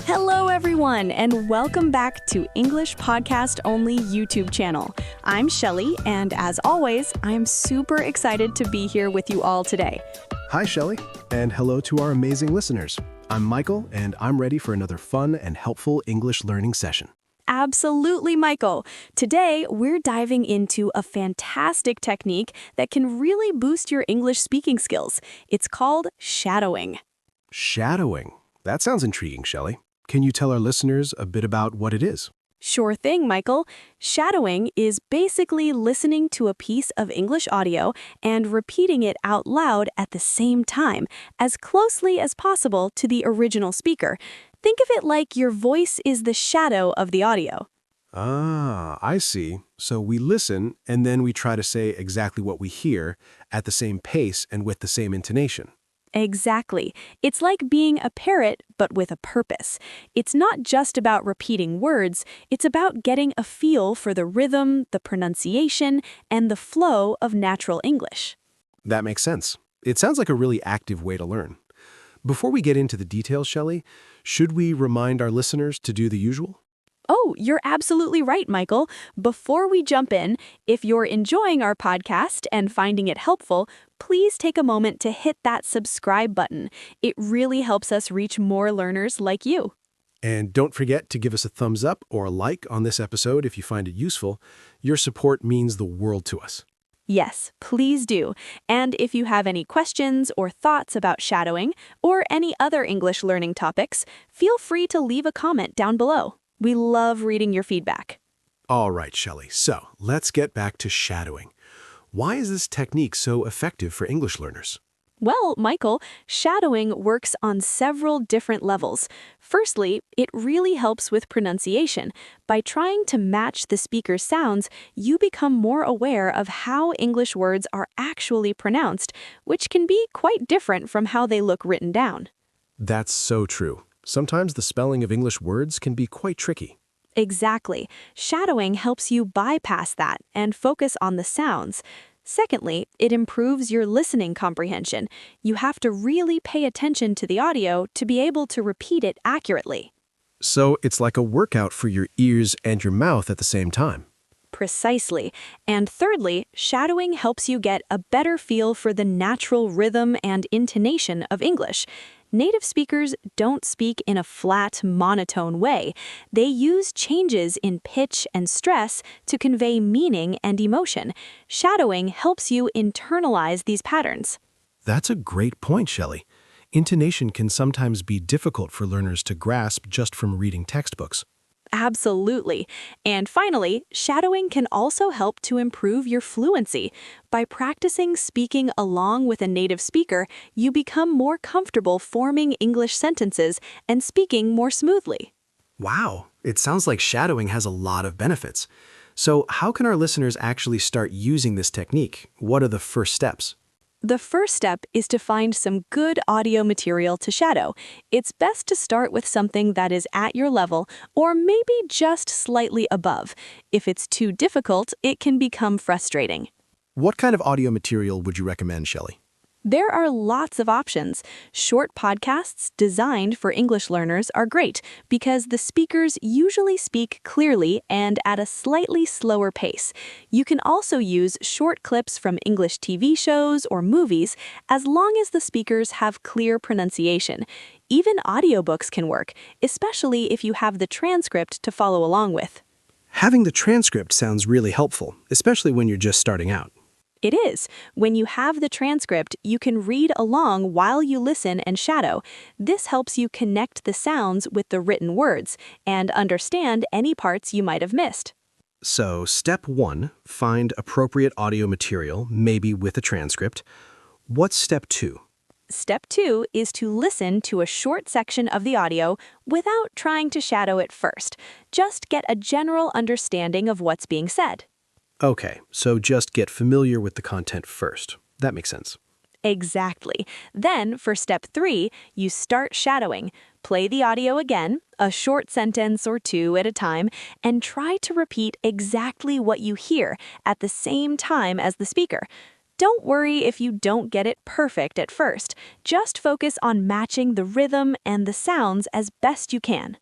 Hello, everyone, and welcome back to English Podcast Only YouTube channel. I'm Shelly, and as always, I'm super excited to be here with you all today. Hi, Shelly, and hello to our amazing listeners. I'm Michael, and I'm ready for another fun and helpful English learning session. Absolutely, Michael. Today, we're diving into a fantastic technique that can really boost your English speaking skills. It's called shadowing. Shadowing. That sounds intriguing, Shelly. Can you tell our listeners a bit about what it is? Sure thing, Michael. Shadowing is basically listening to a piece of English audio and repeating it out loud at the same time, as closely as possible to the original speaker. Think of it like your voice is the shadow of the audio. Ah, I see. So we listen, and then we try to say exactly what we hear at the same pace and with the same intonation. Exactly. It's like being a parrot, but with a purpose. It's not just about repeating words, it's about getting a feel for the rhythm, the pronunciation, and the flow of natural English. That makes sense. It sounds like a really active way to learn. Before we get into the details, Shelly, should we remind our listeners to do the usual? Oh, you're absolutely right, Michael. Before we jump in, if you're enjoying our podcast and finding it helpful, please take a moment to hit that subscribe button. It really helps us reach more learners like you. And don't forget to give us a thumbs up or a like on this episode if you find it useful. Your support means the world to us. Yes, please do. And if you have any questions or thoughts about shadowing or any other English learning topics, feel free to leave a comment down below. We love reading your feedback. All right, Shelly. So let's get back to shadowing. Why is this technique so effective for English learners? Well, Michael, shadowing works on several different levels. Firstly, it really helps with pronunciation. By trying to match the speaker's sounds, you become more aware of how English words are actually pronounced, which can be quite different from how they look written down. That's so true. Sometimes the spelling of English words can be quite tricky. Exactly. Shadowing helps you bypass that and focus on the sounds. Secondly, it improves your listening comprehension. You have to really pay attention to the audio to be able to repeat it accurately. So it's like a workout for your ears and your mouth at the same time. Precisely. And thirdly, shadowing helps you get a better feel for the natural rhythm and intonation of English. Native speakers don't speak in a flat, monotone way. They use changes in pitch and stress to convey meaning and emotion. Shadowing helps you internalize these patterns. That's a great point, Shelly. Intonation can sometimes be difficult for learners to grasp just from reading textbooks. Absolutely. And finally, shadowing can also help to improve your fluency. By practicing speaking along with a native speaker, you become more comfortable forming English sentences and speaking more smoothly. Wow, it sounds like shadowing has a lot of benefits. So how can our listeners actually start using this technique? What are the first steps? The first step is to find some good audio material to shadow. It's best to start with something that is at your level or maybe just slightly above. If it's too difficult, it can become frustrating. What kind of audio material would you recommend, Shelly? There are lots of options. Short podcasts designed for English learners are great because the speakers usually speak clearly and at a slightly slower pace. You can also use short clips from English TV shows or movies as long as the speakers have clear pronunciation. Even audiobooks can work, especially if you have the transcript to follow along with. Having the transcript sounds really helpful, especially when you're just starting out. It is. When you have the transcript, you can read along while you listen and shadow. This helps you connect the sounds with the written words and understand any parts you might have missed. So, step 1, find appropriate audio material, maybe with a transcript. What's step 2? Step 2 is to listen to a short section of the audio without trying to shadow it first. Just get a general understanding of what's being said. Okay, so just get familiar with the content first. That makes sense. Exactly. Then, for step 3, you start shadowing. Play the audio again, a short sentence or two at a time, and try to repeat exactly what you hear at the same time as the speaker. Don't worry if you don't get it perfect at first. Just focus on matching the rhythm and the sounds as best you can.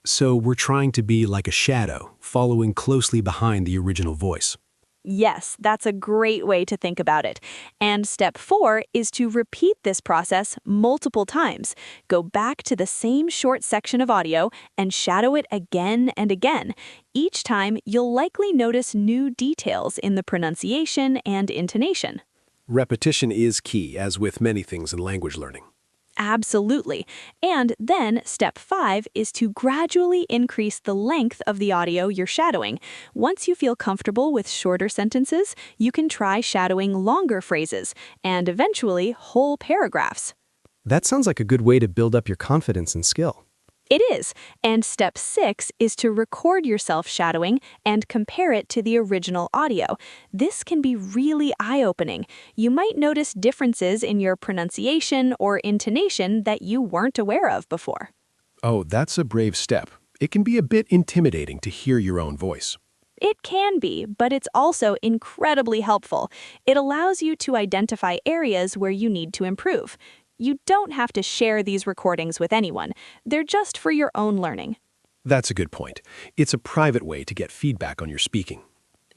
So we're trying to be like a shadow, following closely behind the original voice. Yes, that's a great way to think about it. And step 4 is to repeat this process multiple times. Go back to the same short section of audio and shadow it again and again. Each time, you'll likely notice new details in the pronunciation and intonation. Repetition is key, as with many things in language learning. Absolutely. And then step 5 is to gradually increase the length of the audio you're shadowing. Once you feel comfortable with shorter sentences, you can try shadowing longer phrases and eventually whole paragraphs. That sounds like a good way to build up your confidence and skill. It is. And step 6 is to record yourself shadowing and compare it to the original audio. This can be really eye-opening. You might notice differences in your pronunciation or intonation that you weren't aware of before. Oh, that's a brave step. It can be a bit intimidating to hear your own voice. It can be, but it's also incredibly helpful. It allows you to identify areas where you need to improve. You don't have to share these recordings with anyone. They're just for your own learning. That's a good point. It's a private way to get feedback on your speaking.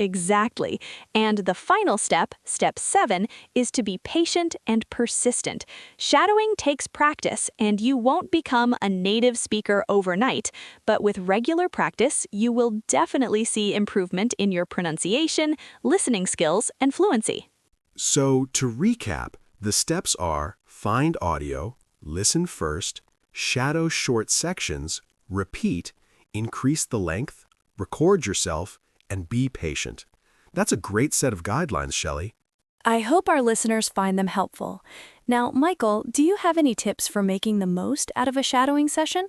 Exactly. And the final step, step 7, is to be patient and persistent. Shadowing takes practice, and you won't become a native speaker overnight, but with regular practice, you will definitely see improvement in your pronunciation, listening skills, and fluency. So, to recap, the steps are find audio, listen first, shadow short sections, repeat, increase the length, record yourself, and be patient. That's a great set of guidelines, Shelly. I hope our listeners find them helpful. Now, Michael, do you have any tips for making the most out of a shadowing session?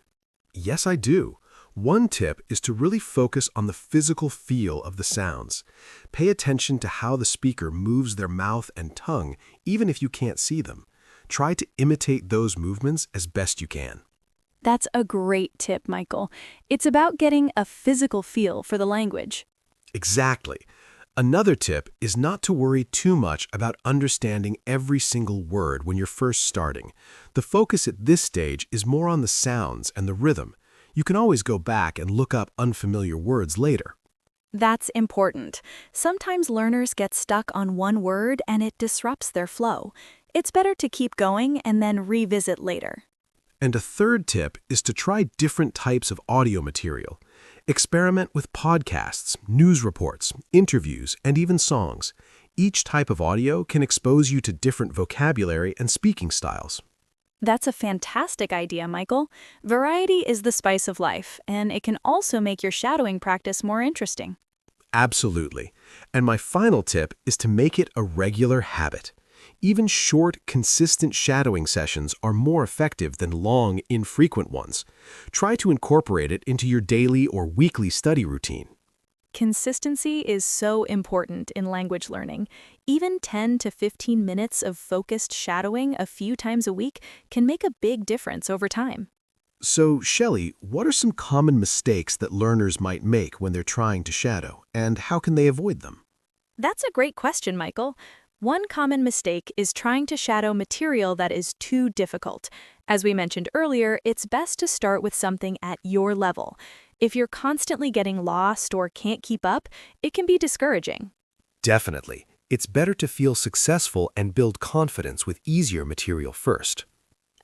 Yes, I do. One tip is to really focus on the physical feel of the sounds. Pay attention to how the speaker moves their mouth and tongue, even if you can't see them. Try to imitate those movements as best you can. That's a great tip, Michael. It's about getting a physical feel for the language. Exactly. Another tip is not to worry too much about understanding every single word when you're first starting. The focus at this stage is more on the sounds and the rhythm. You can always go back and look up unfamiliar words later. That's important. Sometimes learners get stuck on one word and it disrupts their flow. It's better to keep going and then revisit later. And a third tip is to try different types of audio material. Experiment with podcasts, news reports, interviews, and even songs. Each type of audio can expose you to different vocabulary and speaking styles. That's a fantastic idea, Michael. Variety is the spice of life, and it can also make your shadowing practice more interesting. Absolutely. And my final tip is to make it a regular habit. Even short, consistent shadowing sessions are more effective than long, infrequent ones. Try to incorporate it into your daily or weekly study routine. Consistency is so important in language learning. Even 10 to 15 minutes of focused shadowing a few times a week can make a big difference over time. So, Shelly, what are some common mistakes that learners might make when they're trying to shadow, and how can they avoid them? That's a great question, Michael. One common mistake is trying to shadow material that is too difficult. As we mentioned earlier, it's best to start with something at your level. If you're constantly getting lost or can't keep up, it can be discouraging. Definitely. It's better to feel successful and build confidence with easier material first.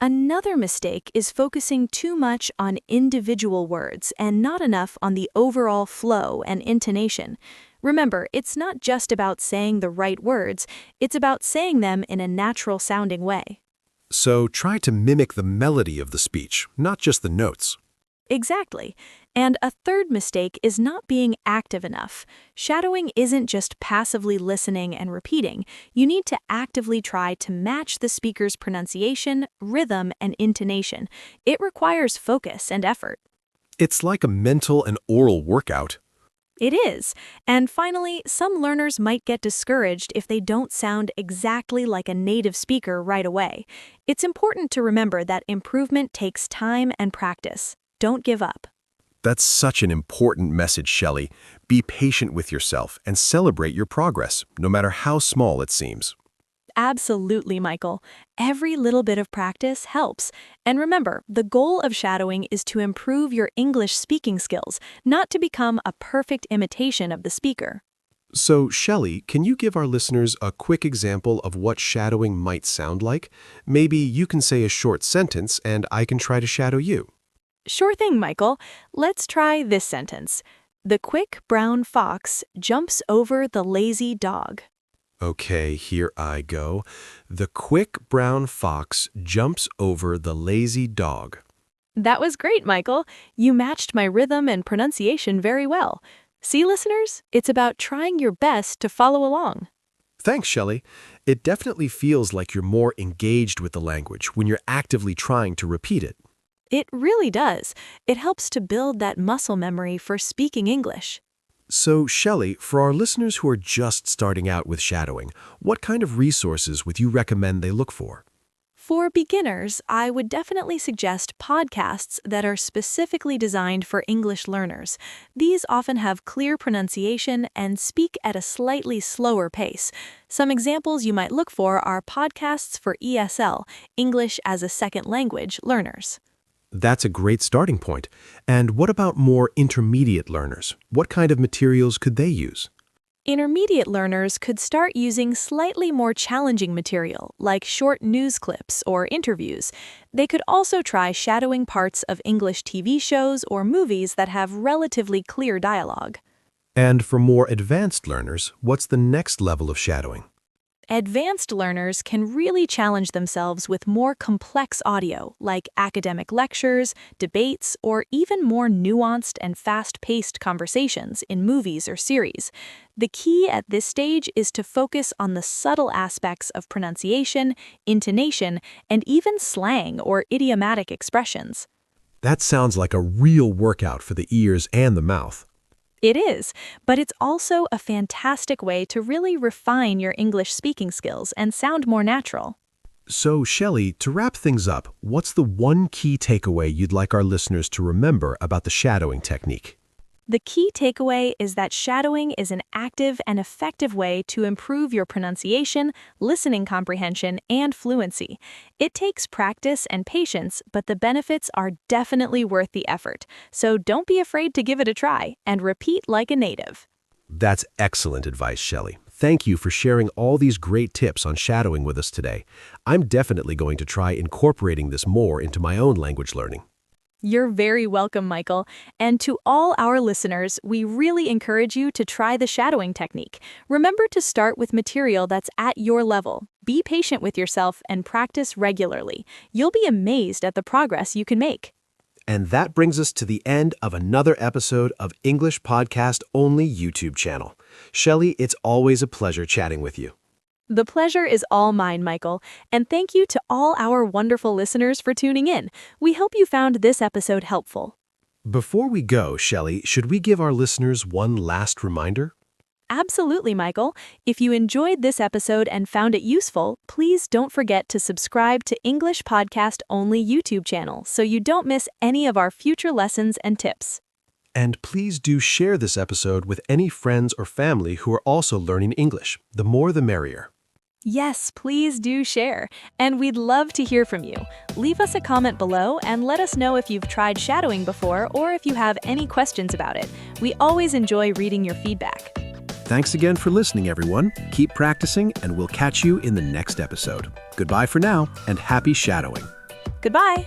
Another mistake is focusing too much on individual words and not enough on the overall flow and intonation. Remember, it's not just about saying the right words, it's about saying them in a natural-sounding way. So try to mimic the melody of the speech, not just the notes. Exactly. And a third mistake is not being active enough. Shadowing isn't just passively listening and repeating. You need to actively try to match the speaker's pronunciation, rhythm, and intonation. It requires focus and effort. It's like a mental and oral workout. It is. And finally, some learners might get discouraged if they don't sound exactly like a native speaker right away. It's important to remember that improvement takes time and practice. Don't give up. That's such an important message, Shelly. Be patient with yourself and celebrate your progress, no matter how small it seems. Absolutely, Michael. Every little bit of practice helps. And remember, the goal of shadowing is to improve your English speaking skills, not to become a perfect imitation of the speaker. So, Shelly, can you give our listeners a quick example of what shadowing might sound like? Maybe you can say a short sentence and I can try to shadow you. Sure thing, Michael. Let's try this sentence. The quick brown fox jumps over the lazy dog. Okay, here I go. The quick brown fox jumps over the lazy dog. That was great, Michael. You matched my rhythm and pronunciation very well. See, listeners, it's about trying your best to follow along. Thanks, Shelly. It definitely feels like you're more engaged with the language when you're actively trying to repeat it. It really does. It helps to build that muscle memory for speaking English. So, Shelly, for our listeners who are just starting out with shadowing, what kind of resources would you recommend they look for? For beginners, I would definitely suggest podcasts that are specifically designed for English learners. These often have clear pronunciation and speak at a slightly slower pace. Some examples you might look for are podcasts for ESL, English as a Second Language, learners. That's a great starting point. And what about more intermediate learners? What kind of materials could they use? Intermediate learners could start using slightly more challenging material, like short news clips or interviews. They could also try shadowing parts of English TV shows or movies that have relatively clear dialogue. And for more advanced learners, what's the next level of shadowing? Advanced learners can really challenge themselves with more complex audio, like academic lectures, debates, or even more nuanced and fast-paced conversations in movies or series. The key at this stage is to focus on the subtle aspects of pronunciation, intonation, and even slang or idiomatic expressions. That sounds like a real workout for the ears and the mouth. It is, but it's also a fantastic way to really refine your English speaking skills and sound more natural. So, Shelly, to wrap things up, what's the one key takeaway you'd like our listeners to remember about the shadowing technique? The key takeaway is that shadowing is an active and effective way to improve your pronunciation, listening comprehension, and fluency. It takes practice and patience, but the benefits are definitely worth the effort. So don't be afraid to give it a try and repeat like a native. That's excellent advice, Shelly. Thank you for sharing all these great tips on shadowing with us today. I'm definitely going to try incorporating this more into my own language learning. You're very welcome, Michael. And to all our listeners, we really encourage you to try the shadowing technique. Remember to start with material that's at your level. Be patient with yourself and practice regularly. You'll be amazed at the progress you can make. And that brings us to the end of another episode of English Podcast Only YouTube channel. Shelly, it's always a pleasure chatting with you. The pleasure is all mine, Michael, and thank you to all our wonderful listeners for tuning in. We hope you found this episode helpful. Before we go, Shelly, should we give our listeners one last reminder? Absolutely, Michael. If you enjoyed this episode and found it useful, please don't forget to subscribe to English Podcast Only YouTube channel so you don't miss any of our future lessons and tips. And please do share this episode with any friends or family who are also learning English. The more the merrier. Yes, please do share, and we'd love to hear from you. Leave us a comment below and let us know if you've tried shadowing before or if you have any questions about it. We always enjoy reading your feedback. Thanks again for listening, everyone. Keep practicing, and we'll catch you in the next episode. Goodbye for now, and happy shadowing. Goodbye.